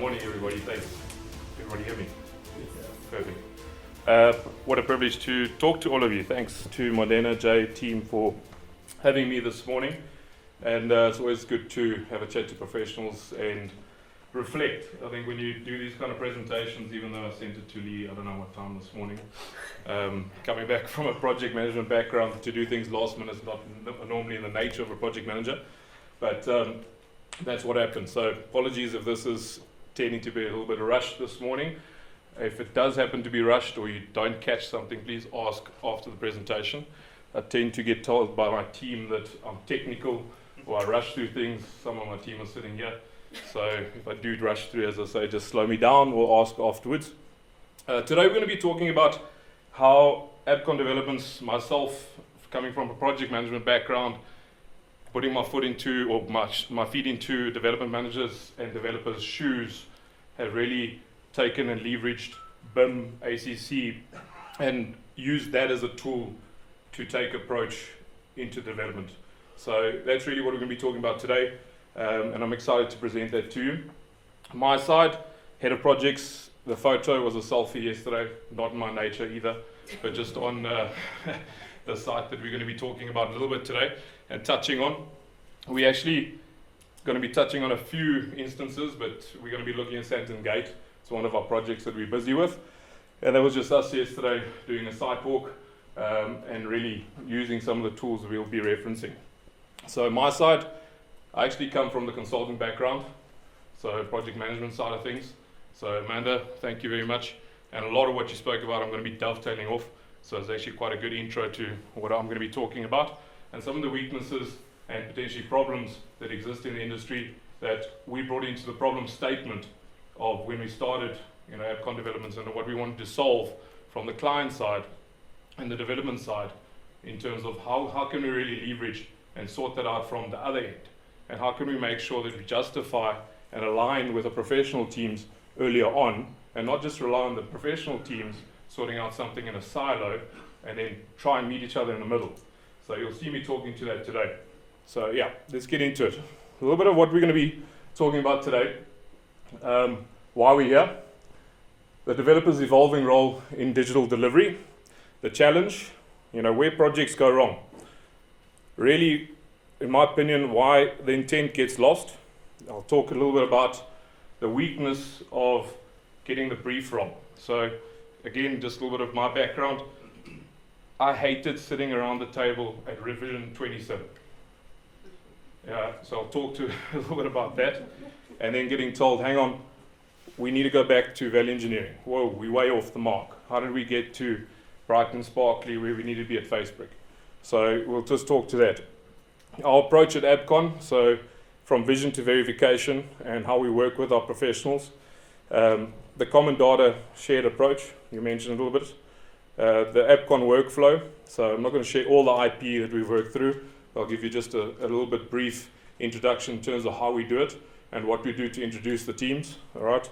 Morning, everybody. Thanks. Everybody hear me? Perfect. What a privilege to talk to all of you. Thanks to Modena J team for having me this morning. And it's always good to have a chat to professionals and reflect. I think when you do these kind of presentations, even though I sent it to Lee, I don't know what time this morning, coming back from a project management background, to do things last minute is not normally in the nature of a project manager. But that's what happened. So apologies if this is tending to be a little bit rushed this morning. If it does happen to be rushed or you don't catch something, please ask after the presentation. I tend to get told by my team that I'm technical or I rush through things. Some of my team are sitting here. So if I do rush through, as I say, just slow me down or ask afterwards. Today we're going to be talking about how ABCON developments, myself coming from a project management background, putting my foot into, or my feet into development managers and developers' shoes, have really taken and leveraged BIM, ACC, and used that as a tool to take approach into development. So that's really what we're going to be talking about today, and I'm excited to present that to you. My side, head of projects, the photo was a selfie yesterday, not in my nature either, but just on the site that we're going to be talking about a little bit today and touching on. We're actually going to be touching on a few instances, but we're going to be looking at Sandton Gate. It's one of our projects that we're busy with. And that was just us yesterday doing a site walk and really using some of the tools we'll be referencing. So my side, I actually come from the consulting background, so project management side of things. So Amanda, thank you very much. And a lot of what you spoke about, I'm going to be dovetailing off. So it's actually quite a good intro to what I'm going to be talking about and some of the weaknesses and potentially problems that exist in the industry that we brought into the problem statement of when we started, ABCON developments, and what we wanted to solve from the client side and the development side in terms of how can we really leverage and sort that out from the other end, and how can we make sure that we justify and align with the professional teams earlier on, and not just rely on the professional teams sorting out something in a silo and then try and meet each other in the middle. So you'll see me talking to that today. So yeah, let's get into it. A little bit of what we're going to be talking about today. Why we're here, the developer's evolving role in digital delivery, the challenge, where projects go wrong. Really, in my opinion, why the intent gets lost. I'll talk a little bit about the weakness of getting the brief wrong. So again, just a little bit of my background. I hated sitting around the table at revision 27. So I'll talk to a little bit about that, and then getting told, hang on, we need to go back to value engineering. Whoa, we're way off the mark. How did we get to Brighton Sparkly where we need to be at Facebook? So we'll just talk to that. Our approach at ABCON, so from vision to verification and how we work with our professionals. The common data shared approach, you mentioned a little bit. The ABCON workflow, so I'm not going to share all the IP that we've worked through. I'll give you just a little bit brief introduction in terms of how we do it and what we do to introduce the teams. All right.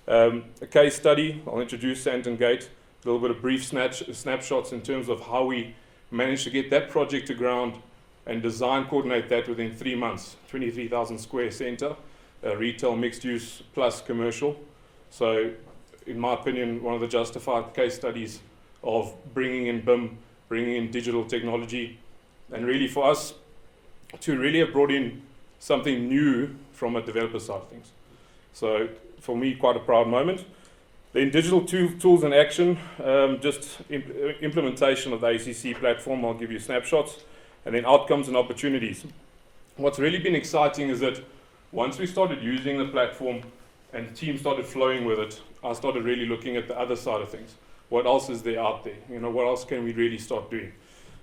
A case study, I'll introduce Sandton Gate, a little bit of brief snapshots in terms of how we managed to get that project to ground and design coordinate that within 3 months, 23,000 square center, retail, mixed use plus commercial. So in my opinion, one of the justified case studies of bringing in BIM, bringing in digital technology, and really for us to really have brought in something new from a developer side of things. So for me, quite a proud moment. Then digital tools in action, just implementation of the ACC platform, I'll give you snapshots, and then outcomes and opportunities. What's really been exciting is that once we started using the platform and the team started flowing with it, I started really looking at the other side of things. What else is there out there? What else can we really start doing?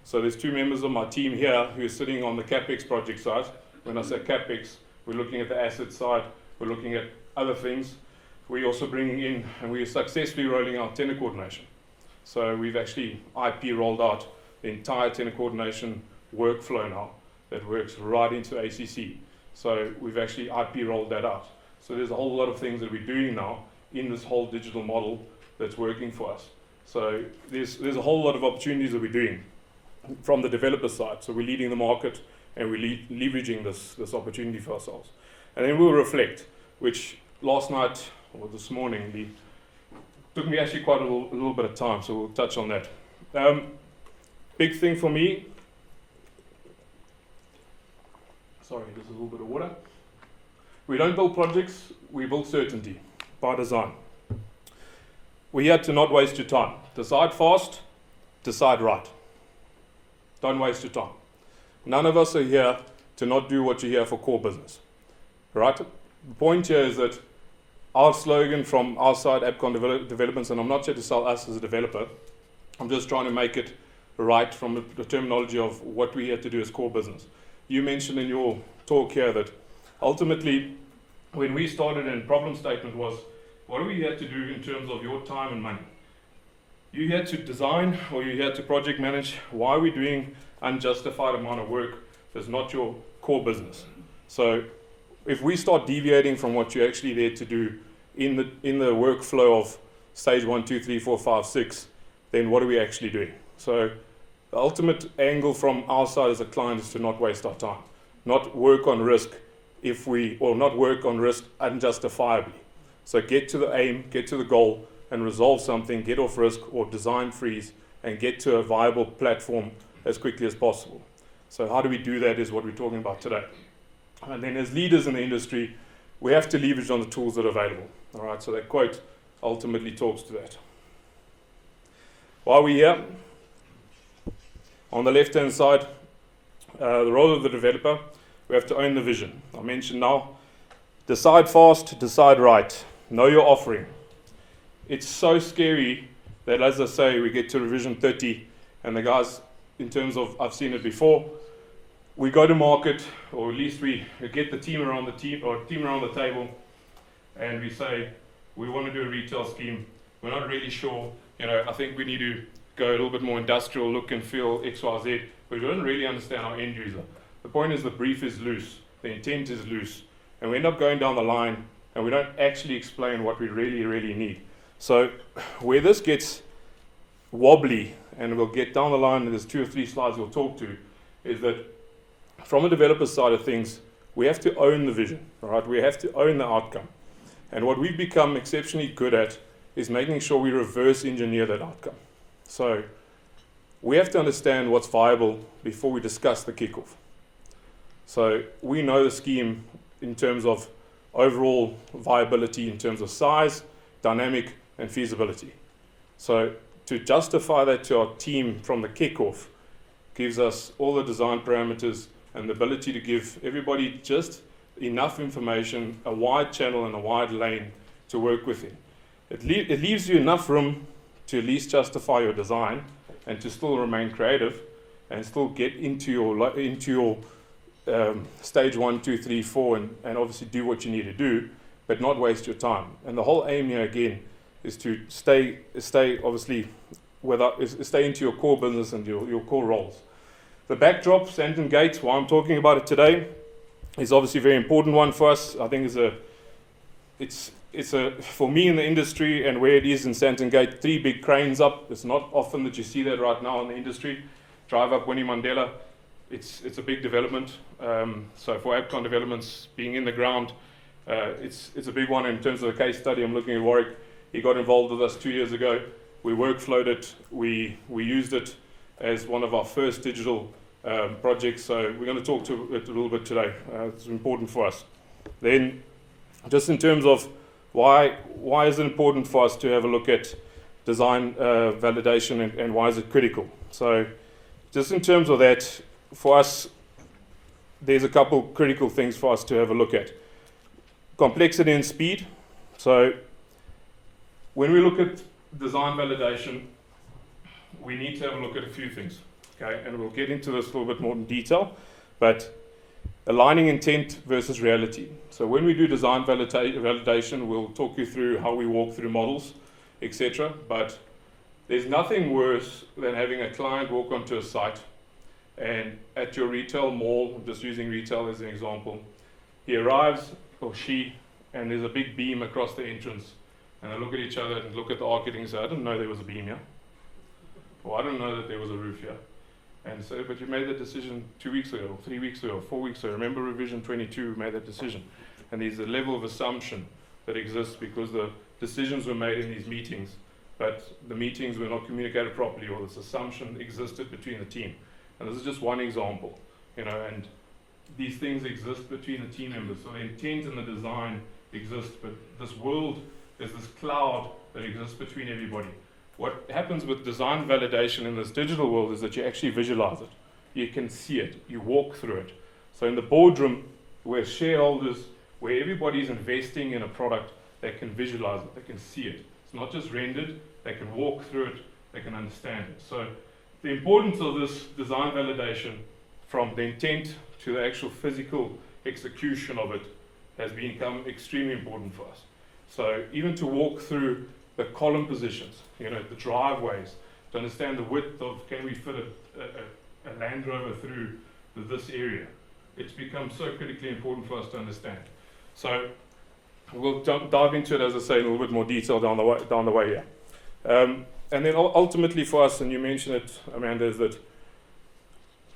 So there's 2 members of my team here who are sitting on the CapEx project side. When I say CapEx, we're looking at the asset side, we're looking at other things. We're also bringing in, and we're successfully rolling out tenant coordination. So we've actually IP rolled out the entire tenant coordination workflow now that works right into ACC. So we've actually IP rolled that out. So there's a whole lot of things that we're doing now in this whole digital model that's working for us. So there's a whole lot of opportunities that we're doing from the developer side. So we're leading the market and we're leveraging this opportunity for ourselves. And then we'll reflect, which last night or this morning, took me actually quite a little bit of time, so we'll touch on that. Big thing for me, sorry, there's a little bit of water. We don't build projects, we build certainty by design. We're here to not waste your time. Decide fast, decide right. Don't waste your time. None of us are here to not do what you're here for core business. Right? The point here is that our slogan from our side, AppCon Developments, and I'm not here to sell us as a developer, I'm just trying to make it right from the terminology of what we're here to do as core business. You mentioned in your talk here that ultimately, when we started and problem statement was, what are we here to do in terms of your time and money? You're here to design or you're here to project manage. Why are we doing unjustified amount of work that's not your core business? So if we start deviating from what you're actually there to do in the workflow of stage 1, 2, 3, 4, 5, 6, then what are we actually doing? So the ultimate angle from our side as a client is to not waste our time, not work on risk not work on risk unjustifiably. So get to the aim, get to the goal, and resolve something, get off risk or design freeze, and get to a viable platform as quickly as possible. So how do we do that is what we're talking about today. And then as leaders in the industry, we have to leverage on the tools that are available. All right, so that quote ultimately talks to that. Why are we here? On the left-hand side, the role of the developer, we have to own the vision. I mentioned now, decide fast, decide right. Know your offering. It's so scary that, as I say, we get to revision 30, and the guys, in terms of, I've seen it before, we go to market, or at least we get the team around the table, and we say, we want to do a retail scheme. We're not really sure. I think we need to go a little bit more industrial, look and feel X, Y, Z, but we don't really understand our end user. The point is the brief is loose, the intent is loose, and we end up going down the line, and we don't actually explain what we really, really need. So where this gets wobbly, and we'll get down the line, and there's 2 or 3 slides we'll talk to, is that from a developer's side of things, we have to own the vision, all right? We have to own the outcome. And what we've become exceptionally good at is making sure we reverse engineer that outcome. So we have to understand what's viable before we discuss the kickoff. So we know the scheme in terms of overall viability, in terms of size, dynamic, and feasibility. So to justify that to our team from the kickoff gives us all the design parameters and the ability to give everybody just enough information, a wide channel and a wide lane to work within. It leaves you enough room to at least justify your design and to still remain creative and still get into your stage 1, 2, 3, 4 and obviously do what you need to do, but not waste your time. And the whole aim here again is to stay obviously stay into your core business and your core roles. The backdrop, Sandton Gate, why I'm talking about it today, is obviously a very important one for us. I think it's for me in the industry and where it is in Sandton Gate, 3 big cranes up. It's not often that you see that right now in the industry. Drive up Winnie Mandela. It's a big development. So for AppCon Developments being in the ground, it's a big one in terms of the case study. I'm looking at Warwick. He got involved with us 2 years ago. We workflowed it. We used it as one of our first digital projects. So we're going to talk to it a little bit today. It's important for us. Then, just in terms of why is it important for us to have a look at design validation and why is it critical? So just in terms of that, for us, there's a couple critical things for us to have a look at. Complexity and speed. So when we look at design validation, we need to have a look at a few things, okay? And we'll get into this a little bit more in detail, but aligning intent versus reality. So when we do design validation, we'll talk you through how we walk through models, etc. But there's nothing worse than having a client walk onto a site and at your retail mall, I'm just using retail as an example, he arrives, or she, and there's a big beam across the entrance. And they look at each other and look at the architect and say, I didn't know there was a beam here. Or I didn't know that there was a roof here. And so, but you made that decision 2 weeks ago, 3 weeks ago, 4 weeks ago. Remember revision 22, we made that decision. And there's a level of assumption that exists because the decisions were made in these meetings, but the meetings were not communicated properly, or this assumption existed between the team. And this is just one example, and these things exist between the team members. So the intent and the design exist, but this world is this cloud that exists between everybody. What happens with design validation in this digital world is that you actually visualize it. You can see it. You walk through it. So in the boardroom, where shareholders, where everybody's investing in a product, they can visualize it. They can see it. It's not just rendered. They can walk through it. They can understand it. So the importance of this design validation, from the intent to the actual physical execution of it, has become extremely important for us. So even to walk through the column positions, the driveways, to understand the width of, can we fit a Land Rover through this area? It's become so critically important for us to understand. So we'll dive into it, as I say, in a little bit more detail down the way here. And then ultimately for us, and you mentioned it, Amanda, is that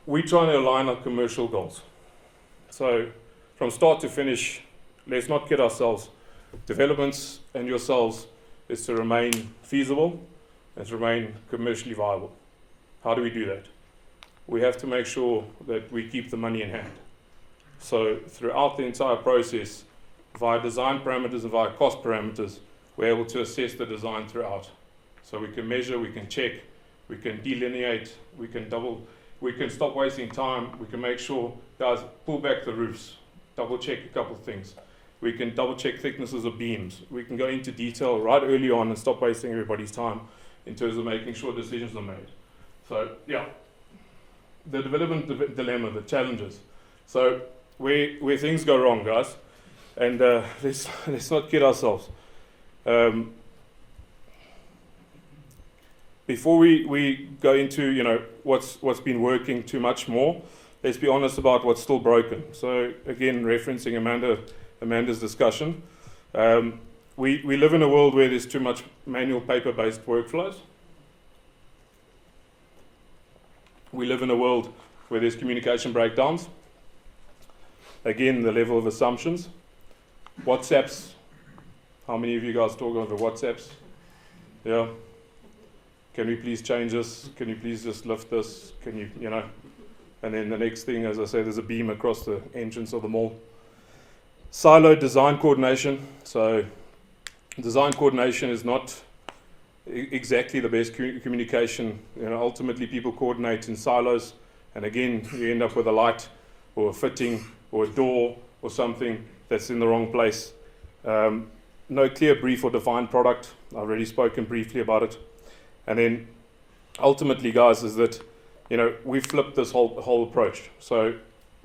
we're trying to align our commercial goals. So from start to finish, let's not kid ourselves. Developments and yourselves is to remain feasible and to remain commercially viable. How do we do that? We have to make sure that we keep the money in hand. So throughout the entire process, via design parameters and via cost parameters, we're able to assess the design throughout. So we can measure, we can check, we can delineate, we can stop wasting time, we can make sure, guys, pull back the roofs, double check a couple of things. We can double check thicknesses of beams. We can go into detail right early on and stop wasting everybody's time in terms of making sure decisions are made. So yeah, the development dilemma, the challenges. So where things go wrong, guys, and let's not kid ourselves. Before we go into what's been working too much more, let's be honest about what's still broken. So again, referencing Amanda's discussion, we live in a world where there's too much manual paper-based workflows. We live in a world where there's communication breakdowns. Again, the level of assumptions. WhatsApps. How many of you guys talk over WhatsApps? Yeah. Can we please change this? Can you please just lift this? Can you, And then the next thing, as I say, there's a beam across the entrance of the mall. Siloed design coordination. So design coordination is not exactly the best communication. Ultimately people coordinate in silos, and again you end up with a light or a fitting or a door or something that's in the wrong place. No clear brief or defined product. I've already spoken briefly about it. And then ultimately, guys, is that we flipped this whole approach. So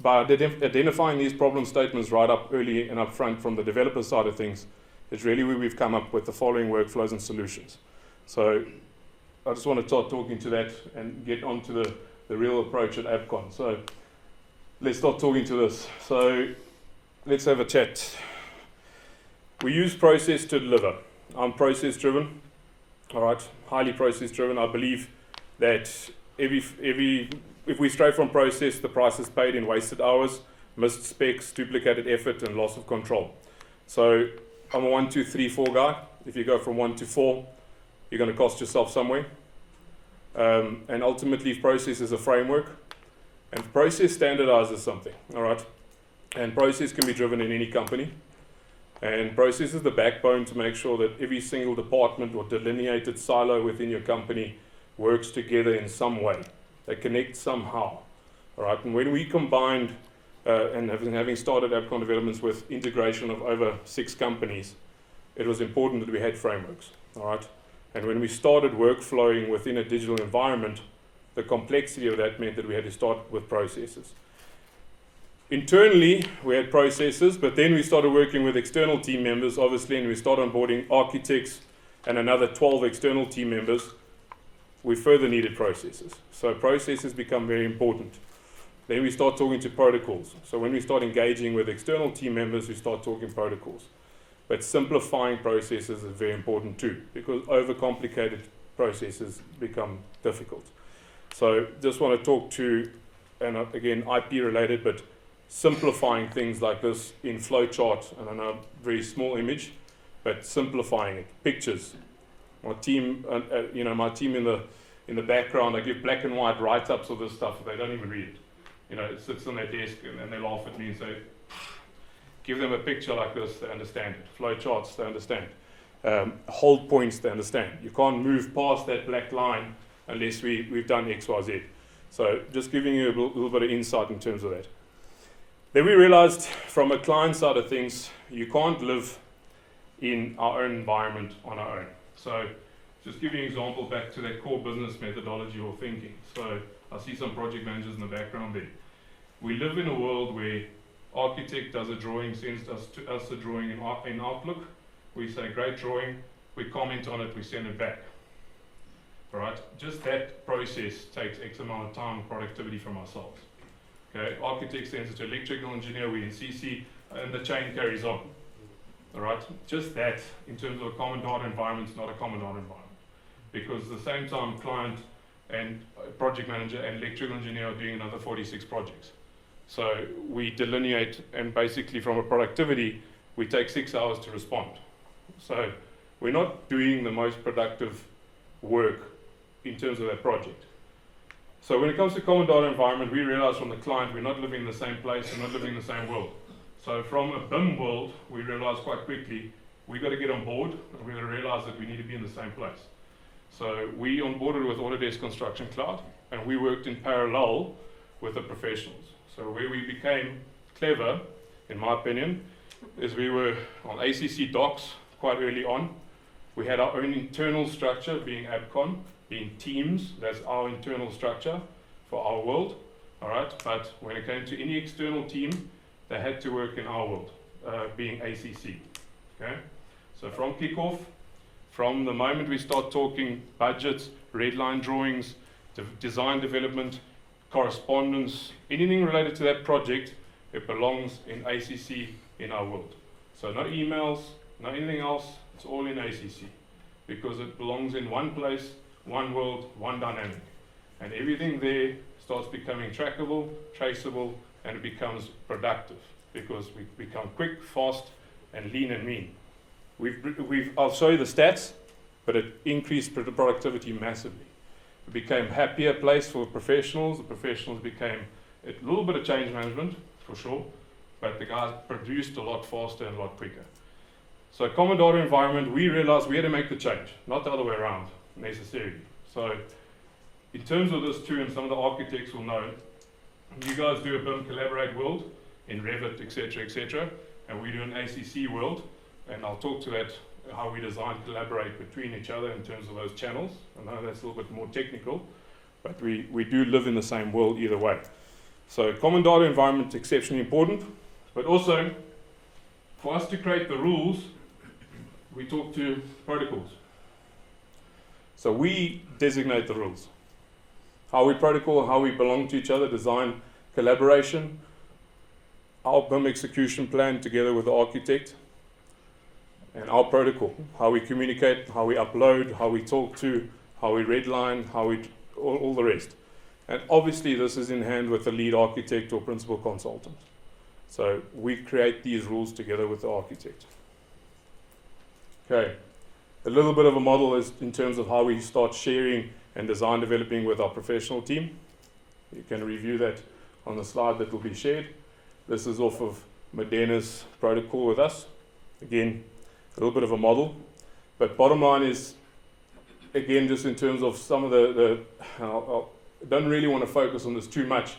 by identifying these problem statements right up early and up front from the developer side of things, is really where we've come up with the following workflows and solutions. So I just want to start talking to that and get onto the real approach at ABCON. So let's start talking to this. So let's have a chat. We use process to deliver. I'm process driven. All right, highly process driven. I believe that if we stray from process, the price is paid in wasted hours, missed specs, duplicated effort, and loss of control. So I'm a 1, 2, 3, 4 guy. If you go from 1 to 4, you're going to cost yourself some way. And ultimately, process is a framework, and process standardizes something. All right, and process can be driven in any company. And process is the backbone to make sure that every single department or delineated silo within your company works together in some way. They connect somehow. All right. And when we combined and having started ABCON developments with integration of over 6 companies, it was important that we had frameworks. All right. And when we started workflowing within a digital environment, the complexity of that meant that we had to start with processes. Internally, we had processes, but then we started working with external team members, obviously, and we started onboarding architects and another 12 external team members. We further needed processes. So processes become very important. Then we start talking to protocols. So when we start engaging with external team members, we start talking protocols. But simplifying processes is very important too, because overcomplicated processes become difficult. So just want to talk to, and again, IP related, but simplifying things like this in flowchart, and I know very small image, but simplifying it. Pictures. My team, my team in the background, I give black and white write-ups of this stuff. They don't even read it. It sits on their desk and they laugh at me and say, give them a picture like this, they understand it. Flow charts, they understand. Hold points, they understand. You can't move past that black line unless we've done X, Y, Z. So just giving you a little bit of insight in terms of that. Then we realized from a client side of things, you can't live in our own environment on our own. So just give you an example back to that core business methodology or thinking. So I see some project managers in the background there. We live in a world where architect does a drawing, sends us a drawing in Outlook. We say, great drawing, we comment on it, we send it back. All right, just that process takes X amount of time and productivity from ourselves. Okay, architect sends it to electrical engineer, we in CC, and the chain carries on. All right, just that in terms of a common data environment is not a common data environment, because at the same time, client and project manager and electrical engineer are doing another 46 projects. So we delineate, and basically from a productivity, we take 6 hours to respond. So we're not doing the most productive work in terms of that project. So when it comes to common data environment, we realize from the client we're not living in the same place, we're not living in the same world. So from a BIM world, we realized quite quickly we've got to get on board and we've got to realize that we need to be in the same place. So we onboarded with Autodesk Construction Cloud, and we worked in parallel with the professionals. So where we became clever, in my opinion, is we were on ACC docs quite early on. We had our own internal structure, being ABCON, being teams. That's our internal structure for our world. All right, but when it came to any external team, they had to work in our world, being ACC. Okay, so from kickoff, from the moment we start talking budgets, red line drawings, design development, correspondence, anything related to that project, it belongs in ACC in our world. So no emails, no anything else, it's all in ACC, because it belongs in one place, one world, one dynamic. And everything there starts becoming trackable, traceable, and it becomes productive, because we become quick, fast, and lean and mean. I'll show you the stats, but it increased productivity massively. It became a happier place for professionals. The professionals became a little bit of change management, for sure, but the guys produced a lot faster and a lot quicker. So common data environment, we realized we had to make the change, not the other way around, necessarily. So in terms of this too, and some of the architects will know, you guys do a BIM Collaborate world in Revit, etc., and we do an ACC world, and I'll talk to that, how we design collaborate between each other in terms of those channels. I know that's a little bit more technical, but we do live in the same world either way. So common data environment is exceptionally important, but also for us to create the rules, we talk to protocols. So we designate the rules. How we protocol, how we belong to each other, design collaboration, our BIM execution plan together with the architect, and our protocol, how we communicate, how we upload, how we talk to, how we redline, how we all the rest. And obviously this is in hand with the lead architect or principal consultant. So we create these rules together with the architect. Okay, a little bit of a model is in terms of how we start sharing and design developing with our professional team. You can review that on the slide that will be shared. This is off of Modena's protocol with us. Again, a little bit of a model, but bottom line is, again, just in terms of some of I don't really want to focus on this too much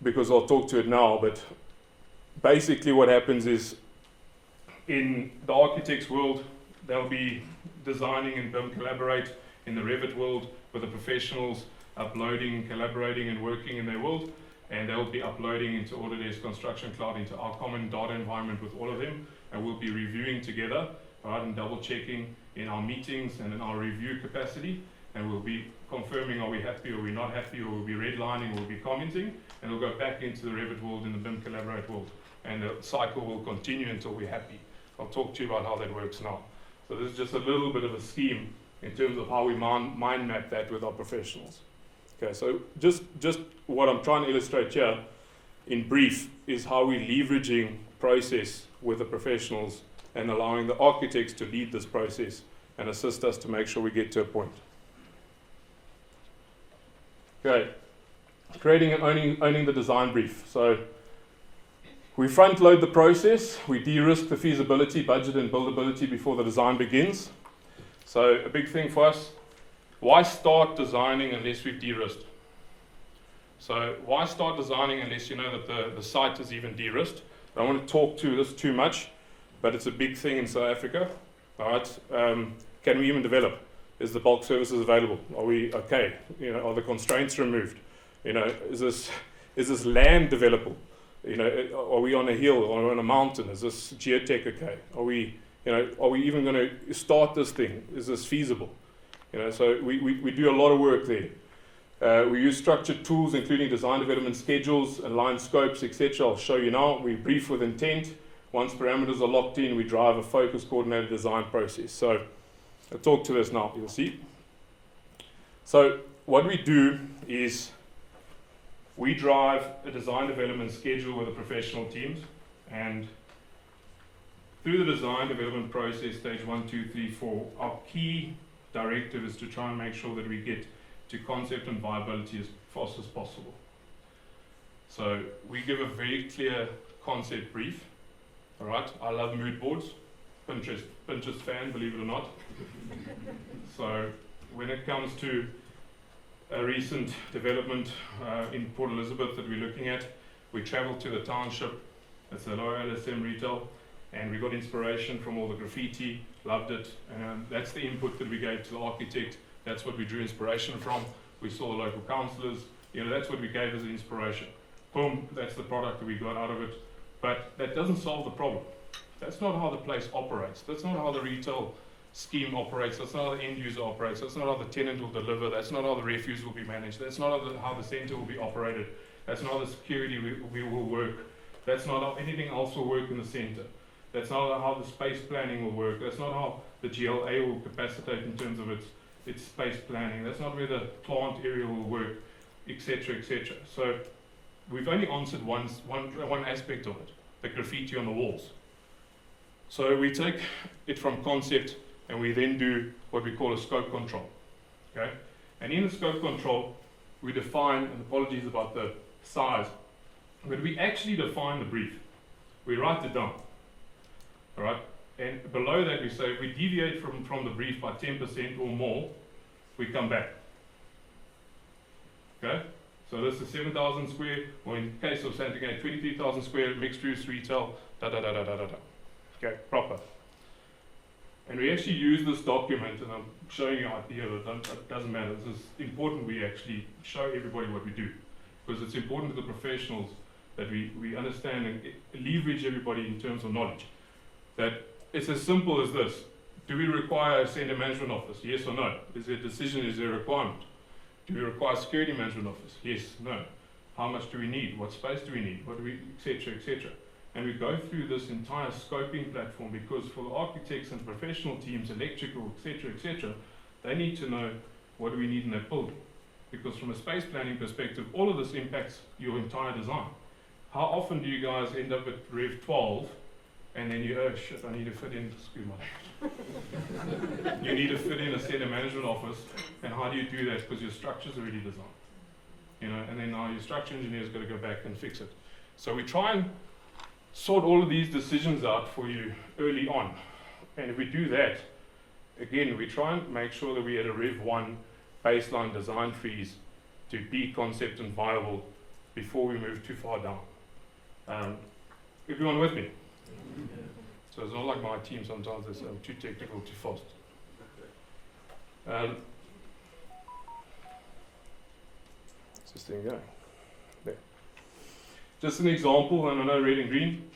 because I'll talk to it now, but basically what happens is in the architect's world, they'll be designing and BIM Collaborate in the Revit world with the professionals uploading, collaborating and working in their world, and they'll be uploading into Autodesk Construction Cloud into our common data environment with all of them, and we'll be reviewing together, right, and double checking in our meetings and in our review capacity, and we'll be confirming are we happy or we're not happy, or we'll be redlining or we'll be commenting, and we'll go back into the Revit world in the BIM Collaborate world, and the cycle will continue until we're happy. I'll talk to you about how that works now. So this is just a little bit of a scheme in terms of how we mind map that with our professionals. Okay, so just what I'm trying to illustrate here, in brief, is how we're leveraging process with the professionals and allowing the architects to lead this process and assist us to make sure we get to a point. Okay, creating and owning the design brief. So we front load the process, we de-risk the feasibility, budget and buildability before the design begins. So a big thing for us, why start designing unless we've de-risked? So why start designing unless you know that the site is even de-risked? I don't want to talk to this too much, but it's a big thing in South Africa. All right, can we even develop? Is the bulk services available? Are we okay? You know, are the constraints removed? You know, is this land developable? You know, are we on a hill or on a mountain? Is this geotech okay? Are we even going to start this thing? Is this feasible? You know, so we do a lot of work there. We use structured tools, including design development schedules, aligned scopes, etc. I'll show you now. We brief with intent. Once parameters are locked in, we drive a focused, coordinated design process. So I'll talk to this now, you'll see. So what we do is we drive a design development schedule with the professional teams, and through the design development process, stage 1, 2, 3, 4, our key directive is to try and make sure that we get to concept and viability as fast as possible. So we give a very clear concept brief. All right, I love mood boards. Pinterest fan, believe it or not. So when it comes to a recent development in Port Elizabeth that we're looking at, we traveled to the township. It's a low LSM retail, and we got inspiration from all the graffiti, loved it, and that's the input that we gave to the architect. That's what we drew inspiration from. We saw the local councillors, you know, that's what we gave as an inspiration. Boom, that's the product that we got out of it. But that doesn't solve the problem. That's not how the place operates. That's not how the retail scheme operates. That's not how the end user operates. That's not how the tenant will deliver. That's not how the refuse will be managed. That's not how the centre will be operated. That's not how the security will work. That's not how anything else will work in the centre. That's not how the space planning will work. That's not how the GLA will capacitate in terms of its space planning. That's not where the plant area will work, etc., etc. So we've only answered one aspect of it, the graffiti on the walls. So we take it from concept and we then do what we call a scope control. Okay? And in the scope control, we define, and apologies about the size, but we actually define the brief. We write it down. All right? And below that we say if we deviate from the brief by 10% or more, we come back. Okay? So this is 7,000 square, or in the case of Sandton Gate, 23,000 square, mixed use, retail, da-da-da-da-da-da-da. Okay, proper. And we actually use this document, and I'm showing you out here, it doesn't matter. This is important we actually show everybody what we do, because it's important to the professionals that we understand and leverage everybody in terms of knowledge. That it's as simple as this. Do we require a centre management office? Yes or no? Is there a decision? Is there a requirement? Do we require a security management office? Yes, no. How much do we need? What space do we need? What do we, etc., etc. And we go through this entire scoping platform because for the architects and professional teams, electrical, etc., etc., they need to know what do we need in that building. Because from a space planning perspective, all of this impacts your entire design. How often do you guys end up at Rev 12 and then you, oh shit, I need to fit in, excuse my language. You need to fit in a centre management office, and how do you do that? Because your structure's already designed. You know, and then now your structure engineer's got to go back and fix it. So we try and sort all of these decisions out for you early on. And if we do that, again, we try and make sure that we at a Rev 1 baseline design freeze to be concept and viable before we move too far down. Everyone with me? So it's not like my team sometimes, they say I'm too technical, too fast. What's this thing going? There. Just an example, and I know red and green,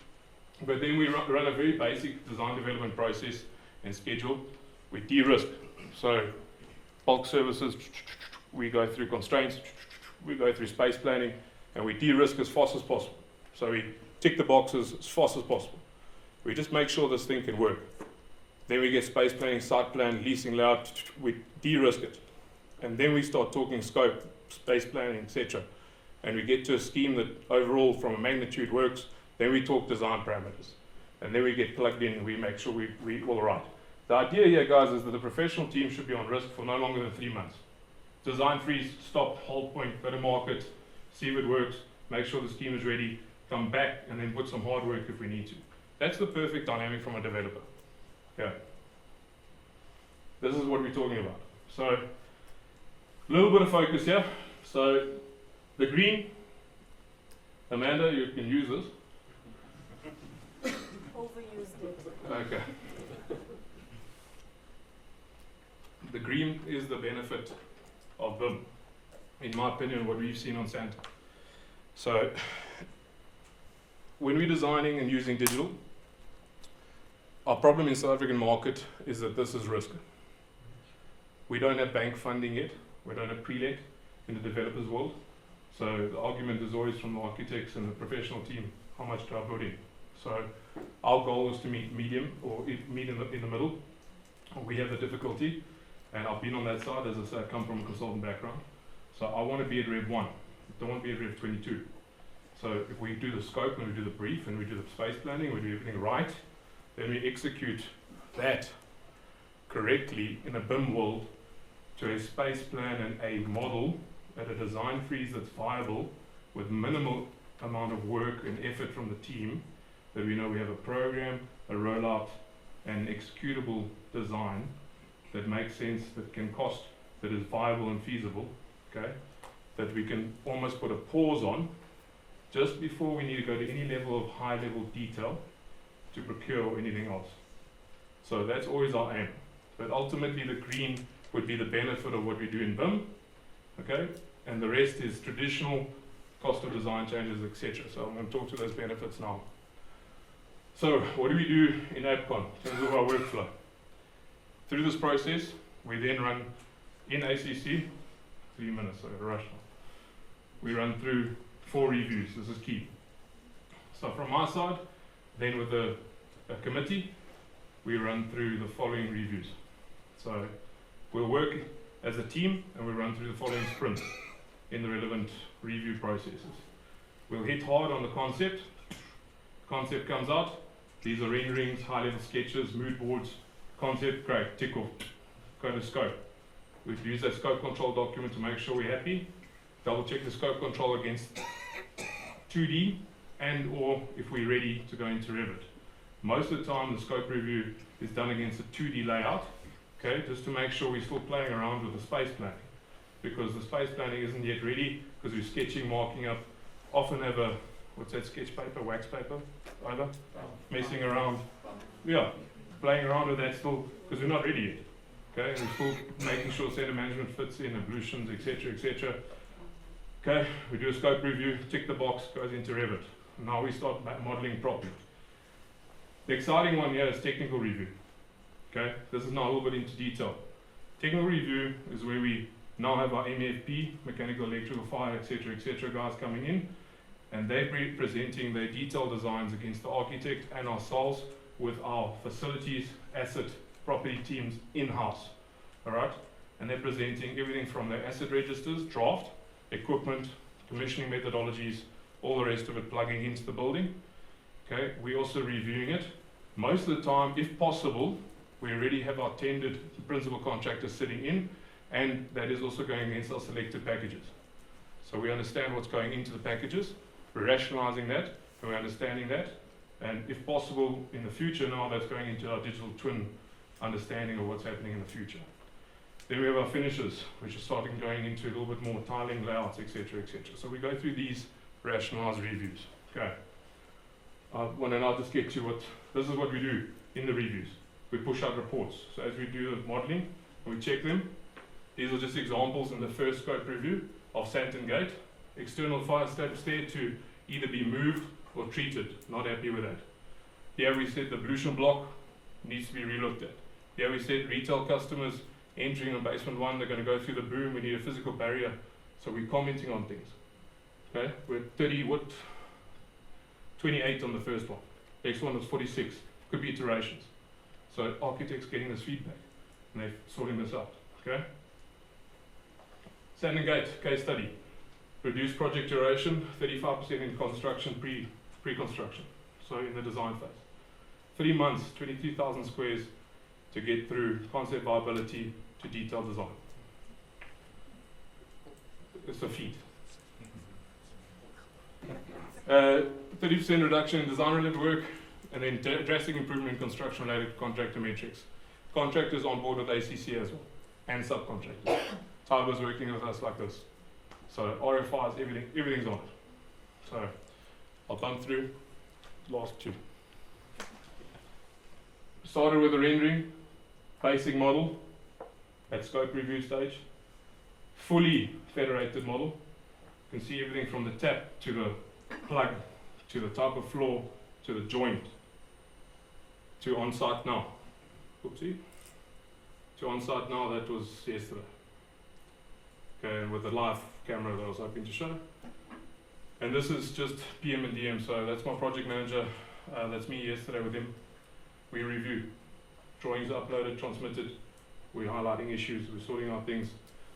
but then we run a very basic design development process and schedule. We de-risk. So bulk services, we go through constraints, we go through space planning, and we de-risk as fast as possible. So we tick the boxes as fast as possible. We just make sure this thing can work. Then we get space planning, site plan, leasing layout, we de-risk it. And then we start talking scope, space planning, etc. And we get to a scheme that overall from a magnitude works. Then we talk design parameters. and then we get plugged in and we make sure we all right. The idea here, guys, is that the professional team should be on risk for no longer than 3 months. Design, freeze, stop, hold point, go to market, see if it works, make sure the scheme is ready, come back, and then put some hard work if we need to. That's the perfect dynamic from a developer. Okay. This is what we're talking about. So, a little bit of focus here. So, the green, Amanda, you can use this. Overused it. Okay. The green is the benefit of BIM, in my opinion, what we've seen on Sandton. So, when we're designing and using digital, our problem in South African market is that this is risk. We don't have bank funding yet. We don't have pre-let in the developers world. So the argument is always from the architects and the professional team, how much do I put in? So our goal is to meet medium or meet in the middle. We have the difficulty, and I've been on that side. As I said, I come from a consultant background. So I want to be at Rev 1. I don't want to be at Rev 22. So if we do the scope and we do the brief and we do the space planning, we do everything right, then we execute that correctly in a BIM world to a space plan and a model at a design freeze that's viable with minimal amount of work and effort from the team, that we know we have a program, a rollout, and executable design that makes sense, that can cost, that is viable and feasible, okay? That we can almost put a pause on just before we need to go to any level of high level detail to procure or anything else. So that's always our aim. But ultimately the green would be the benefit of what we do in BIM, okay? And the rest is traditional cost of design changes, etc. So I'm going to talk to those benefits now. So what do we do in ABCON in terms of our workflow? Through this process, we then run in ACC, 3 minutes, so I rush now. We run through 4 reviews. This is key. So from our side, then with a committee, we run through the following reviews. So we'll work as a team and we'll run through the following sprints in the relevant review processes. We'll hit hard on the concept. Concept comes out. These are renderings, high-level sketches, mood boards. Concept, great, tick off. Go to scope. We've used that scope control document to make sure we're happy. Double check the scope control against 2D and or if we're ready to go into Revit. Most of the time the scope review is done against a 2D layout, okay, just to make sure we're still playing around with the space planning. Because the space planning isn't yet ready, because we're sketching, marking up, often have a, what's that sketch paper, wax paper, either, messing around, yeah, playing around with that still, because we're not ready yet, okay, and we're still making sure center management fits in, ablutions, etc., etc. Okay, we do a scope review, tick the box, goes into Revit. Now we start modeling properly. The exciting one here is technical review. Okay, this is now a little bit into detail. Technical review is where we now have our MFP, mechanical, electrical, fire, etc., guys coming in, and they're presenting their detailed designs against the architect and ourselves with our facilities, asset, property teams in-house. All right, and they're presenting everything from their asset registers, draft, equipment, commissioning methodologies, all the rest of it plugging into the building. Okay, we're also reviewing it. Most of the time, if possible, we already have our tendered principal contractor sitting in, and that is also going against our selected packages. So we understand what's going into the packages, we're rationalizing that, and we're understanding that, and if possible, in the future now, that's going into our digital twin understanding of what's happening in the future. Then we have our finishes, which are starting going into a little bit more tiling, layouts, etc., etc. So we go through these rationalized reviews. Okay. Well, then I'll just get to what, this is what we do in the reviews. We push out reports. So as we do the modeling, and we check them, these are just examples in the first scope review of Sandton Gate. External fire steps there to either be moved or treated. Not happy with that. Here we said the ablution block needs to be relooked at. Here we said retail customers entering on basement 1, they're going to go through the boom, we need a physical barrier. So we're commenting on things. Okay, we're 28 on the first one. Next one was 46. Could be iterations. So architects getting this feedback and they're sorting this out. Okay. Sandton Gate case study. Reduced project duration, 35% in construction, pre-construction. So in the design phase. 3 months, 22,000 squares to get through concept viability to detailed design. It's a feat. 30% reduction in design-related work, and then drastic improvement in construction-related contractor metrics. Contractors on board with ACC as well, and subcontractors. Tyler's working with us like this. So RFIs, everything's on it. So I'll bump through last two. Started with the rendering, basic model at scope review stage. Fully federated model. You can see everything from the tap to the plug, to the type of floor, to the joint, to on-site now. Oopsie. To on-site now, that was yesterday. Okay, and with the live camera that I was hoping to show. And this is just PM and DM, so that's my project manager. That's me yesterday with him. We review. Drawings are uploaded, transmitted. We're highlighting issues, we're sorting out things.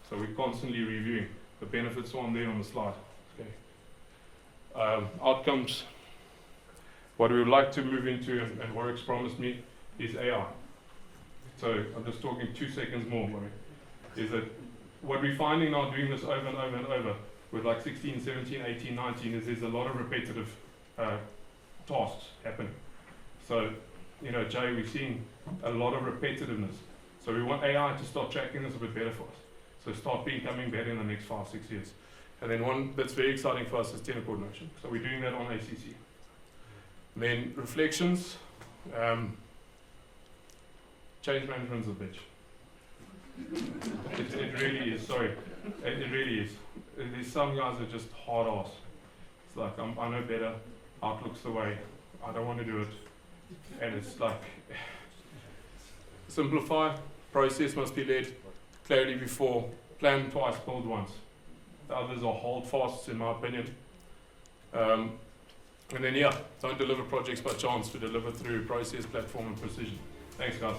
So we're constantly reviewing. The benefits are on there on the slide. Okay. Outcomes. What we would like to move into, and Warwick's promised me, is AI. So I'm just talking 2 seconds more, Warwick. Is that what we're finding now, doing this over and over and over, with like 16, 17, 18, 19, is there's a lot of repetitive tasks happening. So, you know, Jay, we've seen a lot of repetitiveness. So we want AI to start tracking this a bit better for us. So start becoming better in the next 5, 6 years. And then one that's very exciting for us is tenant coordination. So we're doing that on ACC. And then reflections. Change management's a bitch. It really is, sorry. It really is. There's some guys that are just hard ass. It's like, I know better, Outlook's the way, I don't want to do it. And it's like, simplify, process must be led, clarity before, plan twice, build once. The others are hold fasts in my opinion. And then yeah, don't deliver projects by chance, to deliver through process, platform and precision. Thanks guys.